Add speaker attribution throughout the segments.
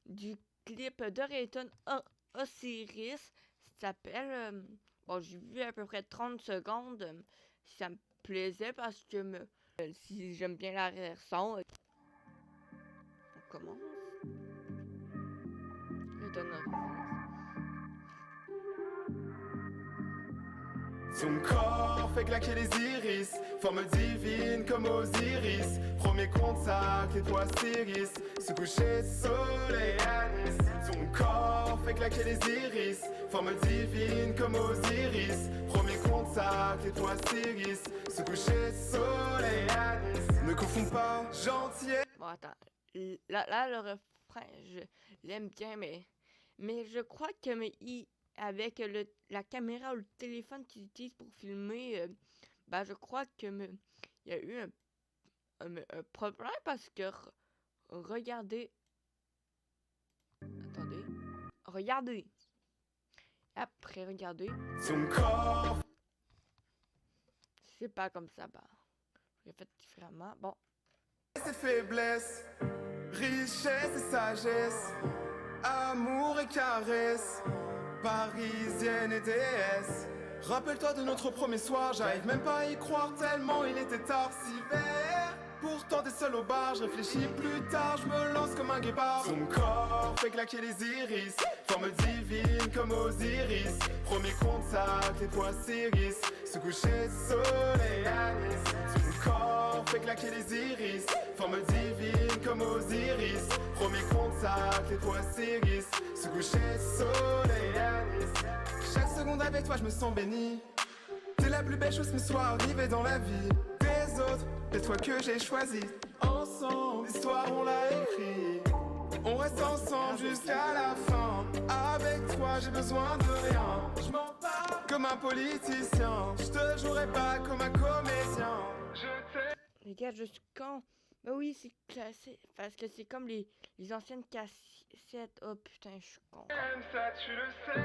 Speaker 1: du clip de Rayton Osiris. Ça s'appelle... bon, j'ai vu à peu près 30 secondes. Ça me plaisait parce que si j'aime bien l'arrière-son. On commence. Rayton Osiris.
Speaker 2: Son corps fait claquer les iris, forme divine comme Osiris. Premier contact, étoile Sirius, se coucher soleil à Nice. Son corps fait claquer les iris, forme divine comme Osiris. Premier contact, étoile Sirius, se coucher soleil à Nice. Ne confonds pas gentil.
Speaker 1: Bon, attends. Là, le refrain, je l'aime bien, mais je crois que avec la caméra ou le téléphone qu'ils utilisent pour filmer, je crois que il y a eu un problème parce que regardez. Attendez. Regardez. Après, regardez.
Speaker 2: Son corps.
Speaker 1: C'est pas comme ça, j'ai fait différemment. Bon.
Speaker 2: Ses faiblesses, richesse et sagesse, amour et caresse, parisienne et déesse. Rappelle-toi de notre premier soir, j'arrive même pas à y croire tellement il était tard, si vert. Pourtant t'es seul au bar, je réfléchis plus tard, je me lance comme un guépard. Son corps fait claquer les iris, forme divine comme Osiris. Premier contact, étoile Sirius, se coucher soleil à Nice. Son corps fait claquer les iris, forme divine comme Osiris. Premier contact, étoile Sirius, se coucher soleil à Nice. Chaque seconde avec toi je me sens béni. T'es la plus belle chose qui me soit arrivée dans la vie des autres, c'est toi que j'ai choisi. Ensemble, l'histoire on l'a écrit. On reste ensemble jusqu'à la fin. Avec toi j'ai besoin de rien. Je m'en parle comme un politicien. Je te jouerai pas comme un comédien. Je t'aime.
Speaker 1: Les gars, je suis con. Bah oui, c'est classé. Parce que c'est comme les anciennes cassettes. Oh putain, je suis con.
Speaker 2: J'aime ça, tu le sais.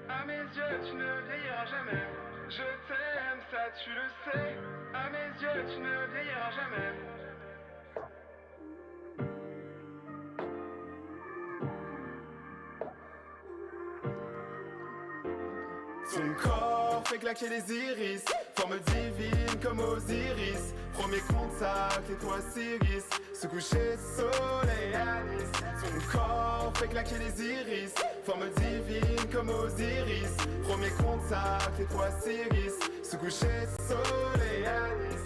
Speaker 2: À mes yeux, tu ne vieilliras jamais. Je t'aime, ça, tu le sais. À mes yeux, tu ne vieilliras jamais. Son corps fait claquer les iris, forme divine comme Osiris. Premier contact, étoile Sirius, se coucher soleil à Nice. Son corps fait claquer les iris, forme divine comme Osiris. Premier contact, étoile Sirius, se coucher soleil à Nice.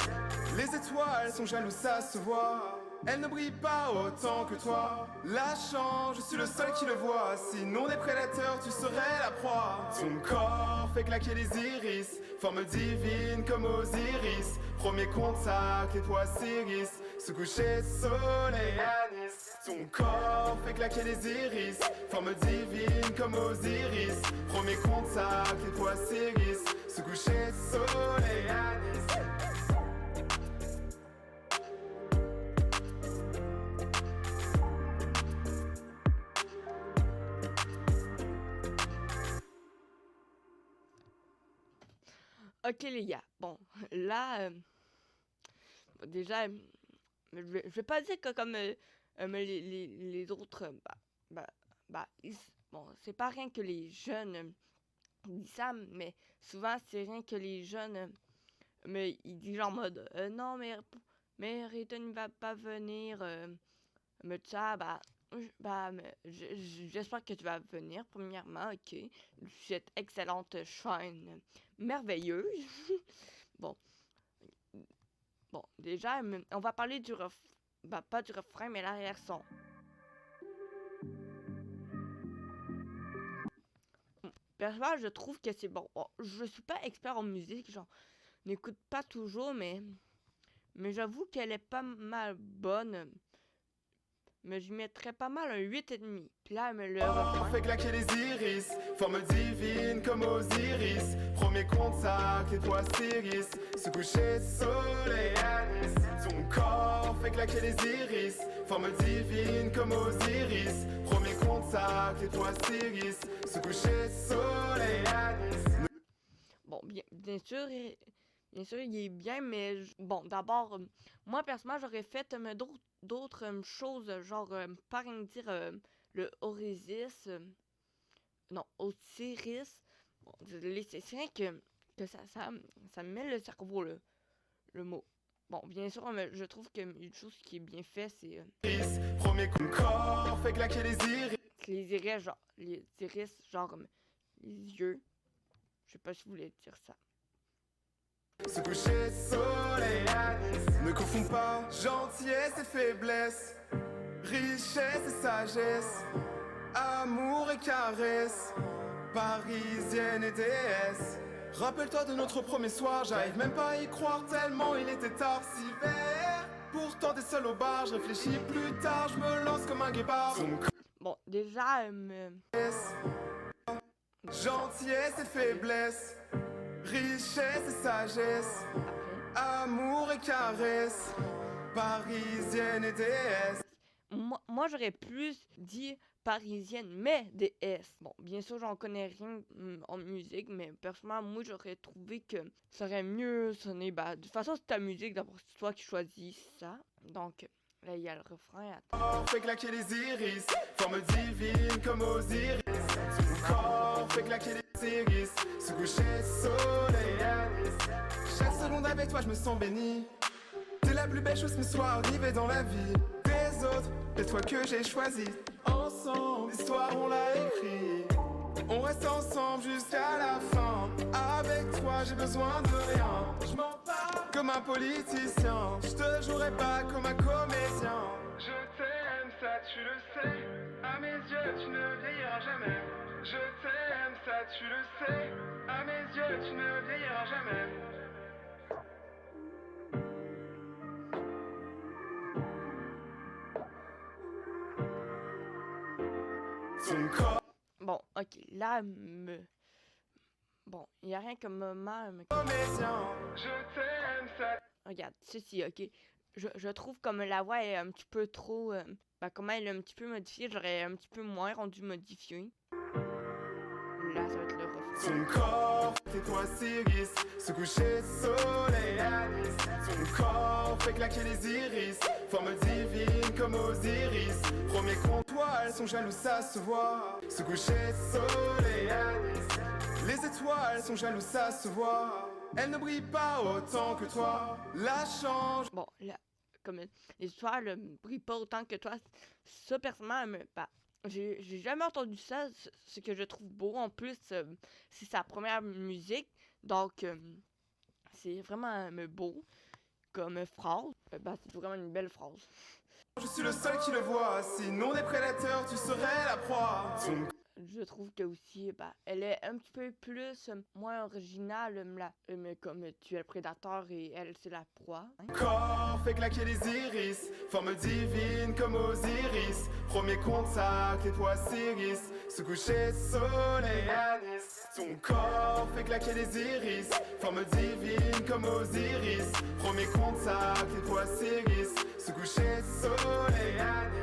Speaker 2: Les étoiles sont jalouses, ça se voit. Elles ne brillent pas autant que toi. La chance, je suis le seul qui le voit. Sinon des prédateurs, tu serais la proie. Ton corps fait claquer les iris, forme divine comme Osiris. Premier contact, étoile Sirius, se coucher soleil à Nice. Ton corps fait claquer les iris, forme divine comme Osiris. Premier contact, étoile Sirius, se coucher soleil à Nice.
Speaker 1: Ok les gars, bon, là, déjà, je vais pas dire que comme les autres, bon, c'est pas rien que les jeunes disent ça, mais souvent c'est rien que les jeunes, mais ils disent en mode, non, mais Rayton ne va pas venir, mais ça, j'espère que tu vas venir, premièrement, ok, cette excellente chaîne merveilleuse. Bon, déjà, on va parler du pas du refrain, mais l'arrière-son. Personnellement, je trouve que c'est bon. Oh, je suis pas expert en musique, genre, n'écoute pas toujours, mais j'avoue qu'elle est pas mal bonne. Mais je mettrais pas mal un 8,5. Puis là, le refrain.
Speaker 2: Fait claquer les iris, forme divine comme Osiris. Premier contact, étoile Sirius, se coucher soleil à Nice. Ton corps fait claquer les iris, forme divine comme Osiris. Premier contact, étoile Sirius, se coucher soleil à Nice.
Speaker 1: Bon, bien sûr, bien sûr, il est bien, mais bon, d'abord, moi, personnellement, j'aurais fait d'autres choses, genre, par exemple, dire le Oasis, non, Osiris. Bon, désolé, c'est rien que ça me met le cerveau, le mot. Bon, bien sûr, mais je trouve qu'une chose qui est bien faite, c'est
Speaker 2: Premier coup de corps, fait claquer les iris.
Speaker 1: les iris, genre, les yeux. Je sais pas si vous voulez dire ça.
Speaker 2: Ce coucher soleil, ne confond pas gentillesse et faiblesse, richesse et sagesse, amour et caresse, parisienne et déesse. Rappelle-toi de notre premier soir, j'arrive même pas à y croire tellement il était tard si vert. Pourtant t'es seul au bar, je réfléchis plus tard, je me lance comme un guépard.
Speaker 1: Bon, déjà,
Speaker 2: Gentillesse et faiblesse, richesse et sagesse,
Speaker 1: après.
Speaker 2: amour et caresse, parisienne et déesse.
Speaker 1: Moi j'aurais plus dit parisienne, mais des S. Bon, bien sûr, j'en connais rien en musique, mais personnellement, moi j'aurais trouvé que ça aurait mieux sonné. Bah, de toute façon, c'est ta musique, d'abord, c'est toi qui choisis ça. Donc, là, il y a le refrain. Attends.
Speaker 2: Fait claquer les iris, forme divine comme Osiris. Son corps fait claquer les iris, se coucher soleil. Chaque seconde avec toi, je me sens béni. T'es la plus belle chose qui me soit arrivée dans la vie des autres, c'est toi que j'ai choisi. Ensemble, l'histoire on l'a écrit. On reste ensemble jusqu'à la fin. Avec toi, j'ai besoin de rien. Je m'en parle comme un politicien. Je te jouerai pas comme un comédien. Je t'aime, ça tu le sais. À mes yeux, tu ne vieilliras jamais. Je t'aime, ça tu le sais. À mes yeux, tu ne vieilliras jamais. Son corps.
Speaker 1: Bon, ok, là, bon, il n'y a rien comme moment.
Speaker 2: Comédien, je t'aime, ça.
Speaker 1: Regarde, ceci, ok. Je trouve comme la voix est un petit peu trop. Bah, comment elle est un petit peu modifiée, j'aurais un petit peu moins rendu modifié. Là, ça va être le refrain.
Speaker 2: Son corps, tais-toi Sirius, se coucher soleil. Son corps fait claquer les iris, forme divine comme Osiris. Premier comptoir, elles sont jalouses, ça se voit. Se coucher soleil. Les étoiles sont jalouses, ça se voit. Elles ne brillent pas autant que toi. La change.
Speaker 1: Bon, là, comme l'histoire ne brille pas autant que toi, ça, personnellement, bah, j'ai jamais entendu ça, ce que je trouve beau. En plus, c'est sa première musique, donc c'est vraiment beau comme phrase. Bah, c'est vraiment une belle phrase.
Speaker 2: Je suis le seul qui le voit. Sinon des prédateurs, tu serais la proie. Son
Speaker 1: Je trouve que aussi, bah, elle est un petit peu plus, moins originale, comme tu es le prédateur et elle, c'est la proie. Hein?
Speaker 2: corps fait claquer les iris, forme divine comme Osiris. Premier contact, étoile Sirius, se coucher soleil à Nice. Son corps fait claquer les iris, forme divine comme Osiris. Premier contact, étoile Sirius, se coucher soleil à Nice.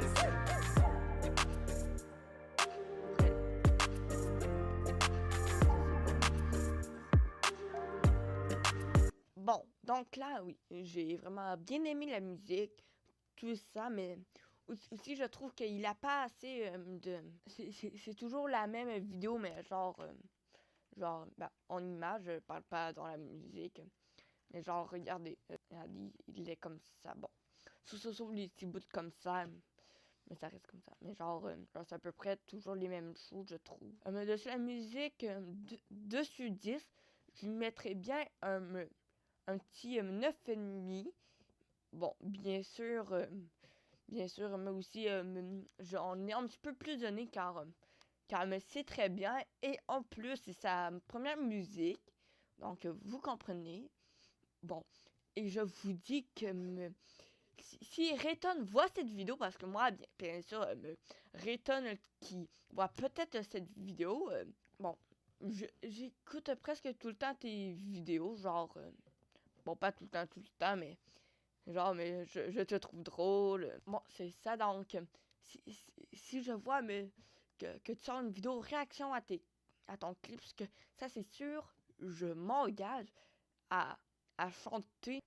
Speaker 1: Bon, donc là, oui, j'ai vraiment bien aimé la musique, tout ça, mais aussi je trouve qu'il a pas assez de... C'est toujours la même vidéo, mais genre, bah, en image, je parle pas dans la musique, mais genre, regardez, il est comme ça, bon. Sauf les petits bouts comme ça, mais ça reste comme ça. Mais genre c'est à peu près toujours les mêmes choses, je trouve. Mais dessus la musique, dessus 10, je lui mettrais bien un petit 9,5. Bon, bien sûr, mais aussi, j'en ai un petit peu plus donné car elle me sait très bien. Et en plus, c'est sa première musique. Donc, vous comprenez. Bon, et je vous dis que si Rayton voit cette vidéo, parce que moi, bien sûr, Rayton qui voit peut-être cette vidéo, bon, j'écoute presque tout le temps tes vidéos, genre, bon, pas tout le temps, mais genre, mais je te trouve drôle. Bon, c'est ça, donc, si je vois que tu sors une vidéo réaction à ton clip, parce que ça, c'est sûr, je m'engage à à chanter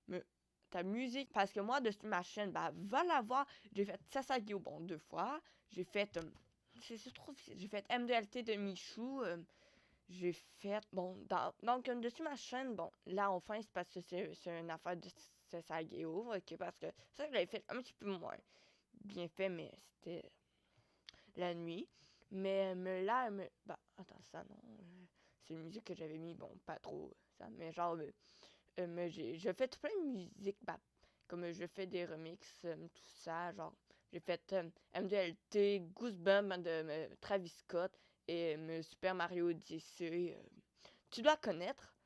Speaker 1: ta musique. Parce que moi, dessus ma chaîne, bah, va la voir. J'ai fait Sasageo, bon, 2 fois. J'ai fait, c'est trop difficile. J'ai fait M2LT de Michou. J'ai fait, bon, donc, dessus ma chaîne, bon, là, enfin, c'est parce que c'est une affaire de Sasageo, ok, parce que ça, je l'avais fait un petit peu moins bien fait, mais c'était la nuit. Mais là, bah, attends, ça, non. C'est une musique que j'avais mis, bon, pas trop, ça, mais genre, je fais tout plein de musique, bah, comme je fais des remixes, tout ça, genre, j'ai fait M2LT, Goosebumps de Travis Scott et Super Mario Odyssey. Tu dois connaître.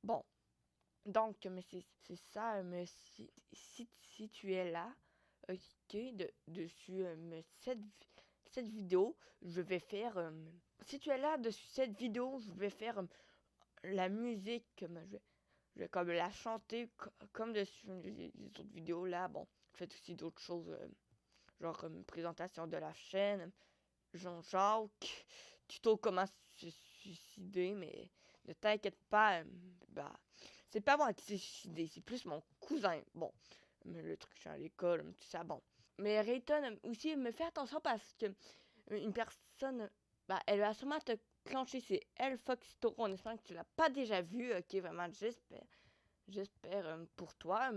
Speaker 1: Bon, donc, mais c'est ça, mais si tu es là, ok, dessus cette vidéo, je vais faire. Si tu es là dessus cette vidéo, je vais faire la musique, je vais comme la chanter comme dessus les autres vidéos là. Bon, je fais aussi d'autres choses, genre comme présentation de la chaîne, Jean-Jacques, tuto comment se suicider, mais ne t'inquiète pas, bah, c'est pas moi qui s'est suicidé, c'est plus mon cousin. Bon, mais le truc, je suis à l'école, tout ça, bon. Mais Rayton aussi, me fait attention parce que une personne, bah, elle va sûrement te clencher, c'est elle, Fox Toro, en espérant que tu l'as pas déjà vu, ok, vraiment, j'espère pour toi,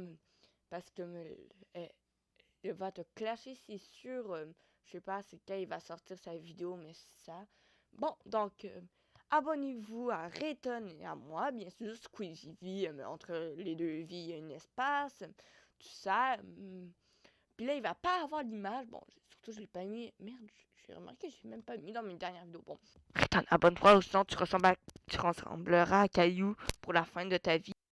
Speaker 1: parce que elle va te clasher, c'est sûr, je sais pas, c'est quand il va sortir sa vidéo, mais ça. Bon, donc, abonnez-vous à Rayton et à moi, bien sûr, Squeezie V, entre les deux vies, il y a un espace, tout ça. Puis là, il va pas avoir l'image. Bon, surtout, je l'ai pas mis. Merde, j'ai remarqué, j'ai même pas mis dans mes dernières vidéos. Bon, putain, abonne-toi, ou sinon tu ressembleras à Caillou pour la fin de ta vie.